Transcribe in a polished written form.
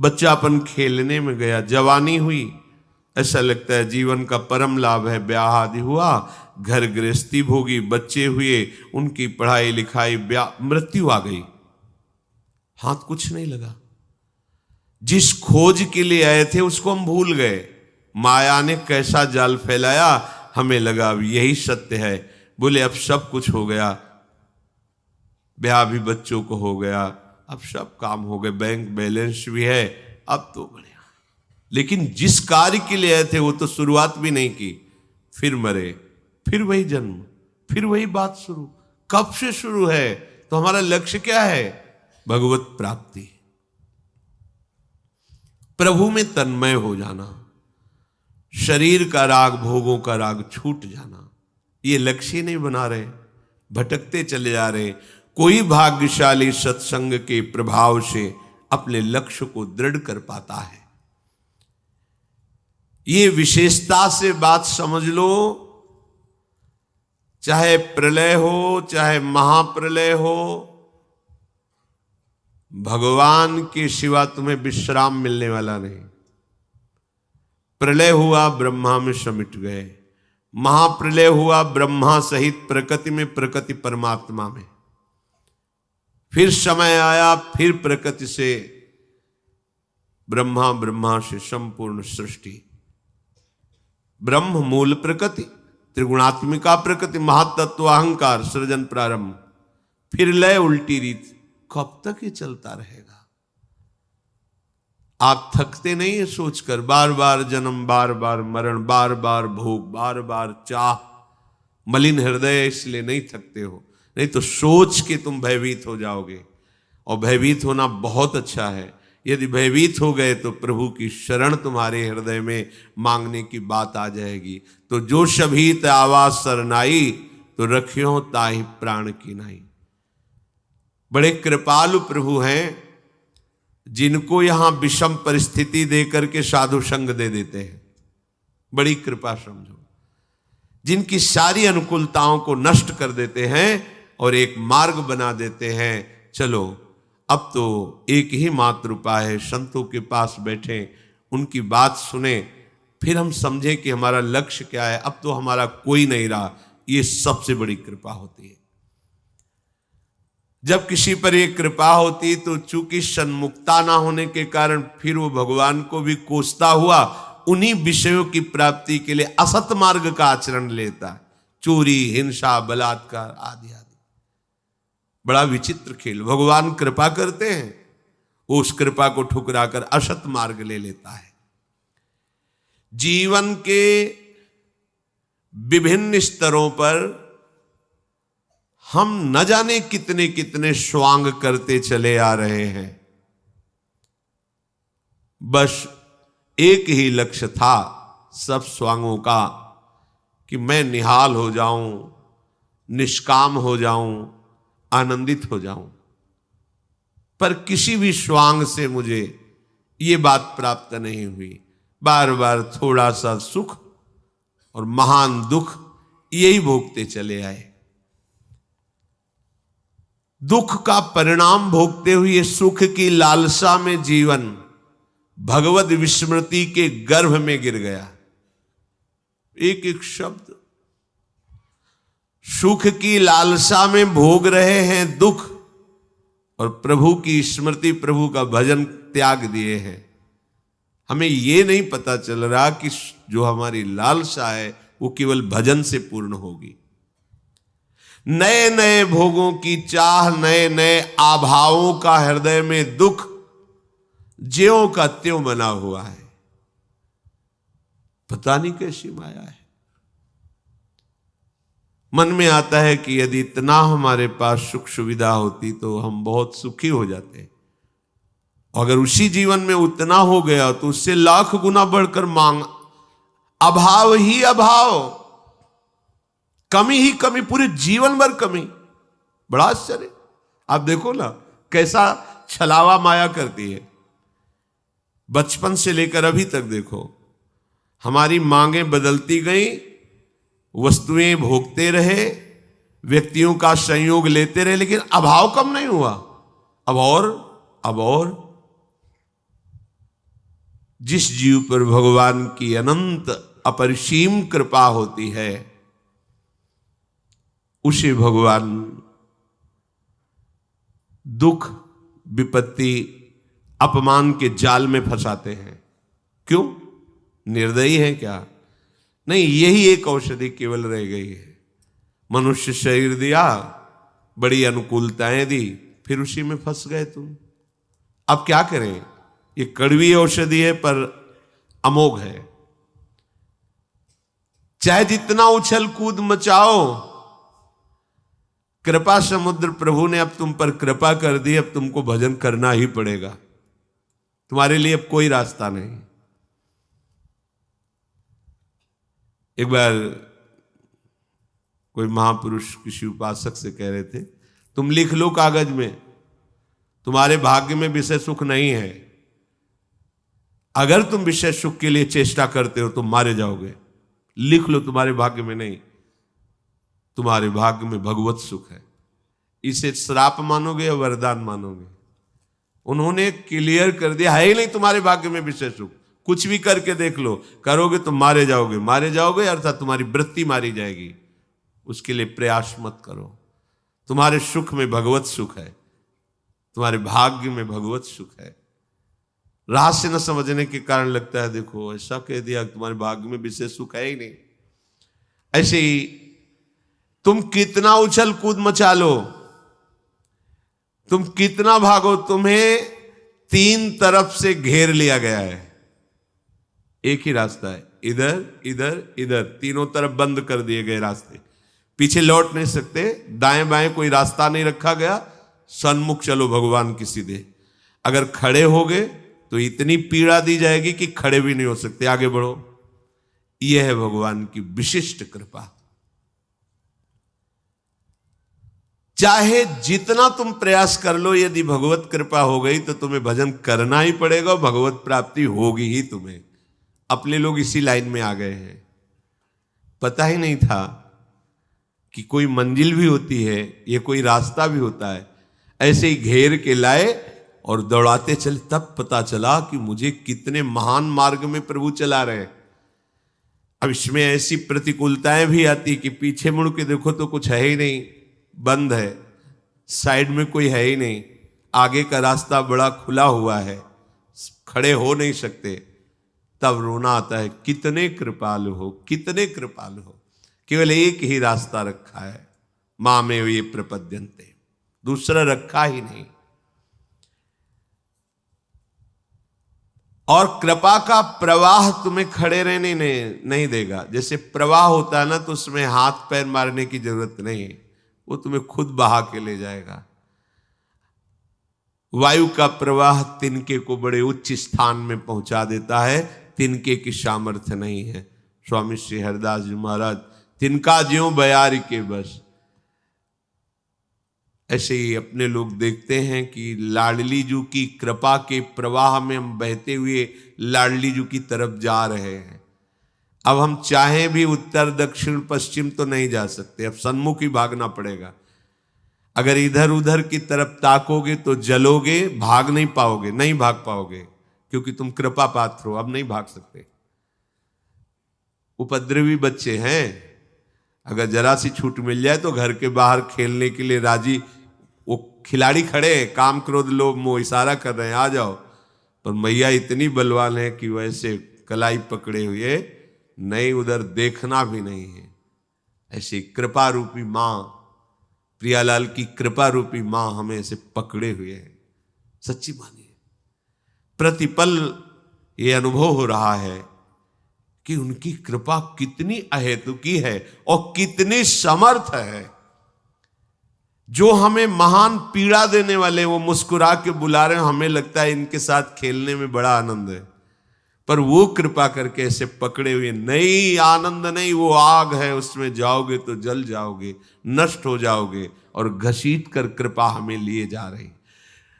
बच्चापन खेलने में गया, जवानी हुई, ऐसा लगता है जीवन का परम लाभ है, ब्याह आदि हुआ, घर गृहस्थी भोगी, बच्चे हुए, उनकी पढ़ाई लिखाई, ब्याह, मृत्यु आ गई, हाथ कुछ नहीं लगा। जिस खोज के लिए आए थे उसको हम भूल गए। माया ने कैसा जाल फैलाया, हमें लगा अब यही सत्य है। बोले अब सब कुछ हो गया, ब्याह भी बच्चों को हो गया, अब सब काम हो गए, बैंक बैलेंस भी है, अब तो बढ़िया। लेकिन जिस कार्य के लिए आए थे वो तो शुरुआत भी नहीं की, फिर मरे, फिर वही जन्म, फिर वही बात शुरू। कब से शुरू है? तो हमारा लक्ष्य क्या है? भगवत प्राप्ति, प्रभु में तन्मय हो जाना, शरीर का राग भोगों का राग छूट जाना। ये लक्ष्य नहीं बना रहे, भटकते चले जा रहे। कोई भाग्यशाली सत्संग के प्रभाव से अपने लक्ष्य को दृढ़ कर पाता है। ये विशेषता से बात समझ लो, चाहे प्रलय हो चाहे महाप्रलय हो, भगवान के सिवा तुम्हें विश्राम मिलने वाला नहीं। प्रलय हुआ ब्रह्मा में समिट गए, महाप्रलय हुआ ब्रह्मा सहित प्रकृति में, प्रकृति परमात्मा में। फिर समय आया, फिर प्रकृति से ब्रह्मा, ब्रह्मा से संपूर्ण सृष्टि। ब्रह्म मूल प्रकृति, त्रिगुणात्मिका प्रकृति, महातत्व अहंकार, सृजन प्रारंभ, फिर लय उल्टी रीत। कब तक ये चलता रहेगा? आप थकते नहीं है सोचकर, बार बार जन्म, बार बार मरण, बार बार भोग, बार बार चाह, मलिन हृदय, इसलिए नहीं थकते हो। नहीं तो सोच के तुम भयभीत हो जाओगे, और भयभीत होना बहुत अच्छा है। यदि भयभीत हो गए तो प्रभु की शरण तुम्हारे हृदय में मांगने की बात आ जाएगी। तो जो शभीत आवाज सरनाई, तो रखियो ताहि प्राण की नाई। बड़े कृपालु प्रभु हैं, जिनको यहां विषम परिस्थिति देकर के साधु संग दे देते हैं। बड़ी कृपा समझो, जिनकी सारी अनुकूलताओं को नष्ट कर देते हैं और एक मार्ग बना देते हैं। चलो अब तो एक ही मात्र उपाय है, संतों के पास बैठे, उनकी बात सुने, फिर हम समझें कि हमारा लक्ष्य क्या है। अब तो हमारा कोई नहीं रहा, ये सबसे बड़ी कृपा होती है। जब किसी पर एक कृपा होती तो चूंकि सन्मुखता ना होने के कारण फिर वो भगवान को भी कोसता हुआ उन्हीं विषयों की प्राप्ति के लिए असत मार्ग का आचरण लेता है, चोरी, हिंसा, बलात्कार आदि आदि। बड़ा विचित्र खेल। भगवान कृपा करते हैं, वो उस कृपा को ठुकराकर असत मार्ग ले लेता है। जीवन के विभिन्न स्तरों पर हम न जाने कितने कितने स्वांग करते चले आ रहे हैं। बस एक ही लक्ष्य था सब स्वांगों का, कि मैं निहाल हो जाऊं, निष्काम हो जाऊं, आनंदित हो जाऊं। पर किसी भी स्वांग से मुझे ये बात प्राप्त नहीं हुई। बार बार थोड़ा सा सुख और महान दुख यही भोगते चले आए। दुख का परिणाम भोगते हुए सुख की लालसा में जीवन भगवत विस्मृति के गर्भ में गिर गया। एक एक शब्द, सुख की लालसा में भोग रहे हैं दुख, और प्रभु की स्मृति, प्रभु का भजन त्याग दिए हैं। हमें यह नहीं पता चल रहा कि जो हमारी लालसा है वो केवल भजन से पूर्ण होगी। नए नए भोगों की चाह, नए नए आभावों का हृदय में दुख ज्यों का त्यों बना हुआ है। पता नहीं कैसी माया है। मन में आता है कि यदि इतना हमारे पास सुख सुविधा होती तो हम बहुत सुखी हो जाते। अगर उसी जीवन में उतना हो गया तो उससे लाख गुना बढ़कर मांग, अभाव ही अभाव, कमी ही कमी, पूरे जीवन भर कमी। बड़ा आश्चर्य। आप देखो ना कैसा छलावा माया करती है। बचपन से लेकर अभी तक देखो, हमारी मांगें बदलती गई, वस्तुएं भोगते रहे, व्यक्तियों का संयोग लेते रहे, लेकिन अभाव कम नहीं हुआ। अब और जिस जीव पर भगवान की अनंत अपरिसीम कृपा होती है उसे भगवान दुख, विपत्ति, अपमान के जाल में फंसाते हैं। क्यों? निर्दयी है क्या? नहीं, यही एक औषधि केवल रह गई है। मनुष्य शरीर दिया, बड़ी अनुकूलताएं दी, फिर उसी में फंस गए तुम। अब क्या करें? ये कड़वी औषधि है पर अमोघ है। चाहे जितना उछल कूद मचाओ, कृपा समुद्र प्रभु ने अब तुम पर कृपा कर दी, अब तुमको भजन करना ही पड़ेगा। तुम्हारे लिए अब कोई रास्ता नहीं। एक बार कोई महापुरुष किसी उपासक से कह रहे थे, तुम लिख लो कागज में, तुम्हारे भाग्य में विषय सुख नहीं है। अगर तुम विषय सुख के लिए चेष्टा करते हो तो मारे जाओगे। लिख लो, तुम्हारे भाग्य में नहीं, तुम्हारे भाग्य में भगवत सुख है। इसे श्राप मानोगे या वरदान मानोगे? उन्होंने क्लियर कर दिया, है ही नहीं तुम्हारे भाग्य में विषय सुख। कुछ भी करके देख लो, करोगे तो मारे जाओगे। मारे जाओगे अर्थात तुम्हारी वृत्ति मारी जाएगी। उसके लिए प्रयास मत करो। तुम्हारे सुख में भगवत सुख है, तुम्हारे भाग्य में भगवत सुख है। रहस्य न समझने के कारण लगता है देखो ऐसा कह दिया, तुम्हारे भाग्य में विशेष सुख है ही नहीं। ऐसे ही तुम कितना उछल कूद मचा लो, तुम कितना भागो, तुम्हें तीन तरफ से घेर लिया गया है। एक ही रास्ता है, इधर इधर इधर, तीनों तरफ बंद कर दिए गए रास्ते। पीछे लौट नहीं सकते, दाएं बाएं कोई रास्ता नहीं रखा गया। सन्मुख चलो भगवान की सीधे। अगर खड़े हो गए तो इतनी पीड़ा दी जाएगी कि खड़े भी नहीं हो सकते। आगे बढ़ो। यह है भगवान की विशिष्ट कृपा। चाहे जितना तुम प्रयास कर लो, यदि भगवत कृपा हो गई तो तुम्हें भजन करना ही पड़ेगा, भगवत प्राप्ति होगी ही तुम्हें। अपने लोग इसी लाइन में आ गए हैं। पता ही नहीं था कि कोई मंजिल भी होती है, ये कोई रास्ता भी होता है। ऐसे ही घेर के लाए और दौड़ाते चले, तब पता चला कि मुझे कितने महान मार्ग में प्रभु चला रहे। अब इसमें ऐसी प्रतिकूलताएं भी आती कि पीछे मुड़ के देखो तो कुछ है ही नहीं, बंद है, साइड में कोई है ही नहीं, आगे का रास्ता बड़ा खुला हुआ है, खड़े हो नहीं सकते। तब रोना आता है, कितने कृपालु हो, कितने कृपालु हो। केवल एक ही रास्ता रखा है, मामे ये प्रपद्यन्ते, दूसरा रखा ही नहीं। और कृपा का प्रवाह तुम्हें खड़े रहने नहीं देगा। जैसे प्रवाह होता है ना, तो उसमें हाथ पैर मारने की जरूरत नहीं है, वो तुम्हें खुद बहा के ले जाएगा। वायु का प्रवाह तिनके को बड़े उच्च स्थान में पहुंचा देता है, तिनके की सामर्थ्य नहीं है। स्वामी श्री हरिदास जी महाराज, तिनका ज्यों बयार के बस। ऐसे ही अपने लोग देखते हैं कि लाडली जू की कृपा के प्रवाह में हम बहते हुए लाडली जू की तरफ जा रहे हैं। अब हम चाहें भी उत्तर दक्षिण पश्चिम तो नहीं जा सकते, अब सन्मुख ही भागना पड़ेगा। अगर इधर उधर की तरफ ताकोगे तो जलोगे, भाग नहीं पाओगे, नहीं भाग पाओगे, क्योंकि तुम कृपा पात्र हो, अब नहीं भाग सकते। उपद्रवी बच्चे हैं, अगर जरा सी छूट मिल जाए तो घर के बाहर खेलने के लिए राजी, वो खिलाड़ी खड़े हैं, काम क्रोध लोभ मोह इशारा कर रहे हैं आ जाओ, पर मैया इतनी बलवान है कि वैसे कलाई पकड़े हुए नहीं, उधर देखना भी नहीं है। ऐसी कृपा रूपी मां, प्रियालाल की कृपा रूपी मां हमें ऐसे पकड़े हुए है। सच्ची मानिए, प्रतिपल ये अनुभव हो रहा है कि उनकी कृपा कितनी अहेतुकी है और कितनी समर्थ है। जो हमें महान पीड़ा देने वाले वो मुस्कुरा के बुला रहे हैं, हमें लगता है इनके साथ खेलने में बड़ा आनंद है, पर वो कृपा करके ऐसे पकड़े हुए, नहीं आनंद नहीं, वो आग है, उसमें जाओगे तो जल जाओगे, नष्ट हो जाओगे, और घसीट कर कृपा हमें लिए जा रही।